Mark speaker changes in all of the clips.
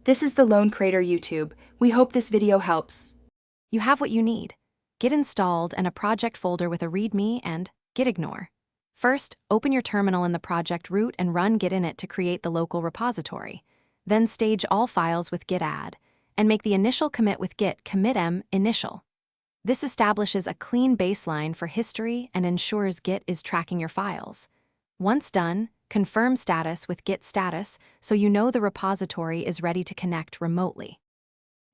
Speaker 1: This is the Lone Creator YouTube. We hope this video helps.
Speaker 2: You have what you need: Git installed and a project folder with a README and Git ignore. First, open your terminal in the project root and run Git in it to create the local repository. Then stage all files with git add, and make the initial commit with git commitm initial. This establishes a clean baseline for history and ensures Git is tracking your files. Once done, confirm status with git status so you know the repository is ready to connect remotely.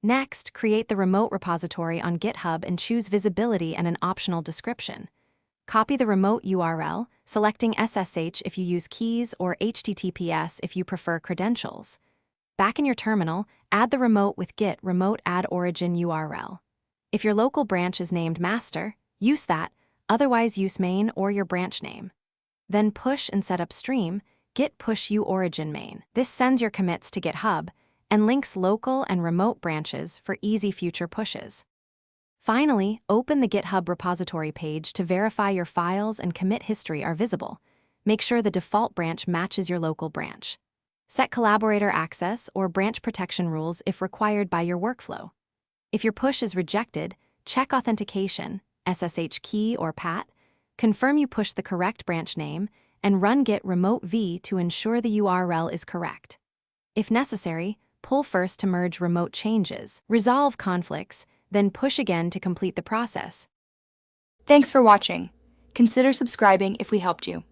Speaker 2: Next, create the remote repository on GitHub and choose visibility and an optional description. Copy the remote URL, selecting SSH if you use keys or HTTPS if you prefer credentials. Back in your terminal, add the remote with git remote add origin URL. If your local branch is named master, use that, otherwise use main or your branch name. Then push and set up stream, git push u origin main. This sends your commits to GitHub and links local and remote branches for easy future pushes. Finally, open the GitHub repository page to verify your files and commit history are visible. Make sure the default branch matches your local branch. Set collaborator access or branch protection rules if required by your workflow. If your push is rejected, check authentication, SSH key or PAT, confirm you push the correct branch name, and run git remote v to ensure the URL is correct. If necessary, pull first to merge remote changes, resolve conflicts, then push again to complete the process.
Speaker 1: Thanks for watching. Consider subscribing if we helped you.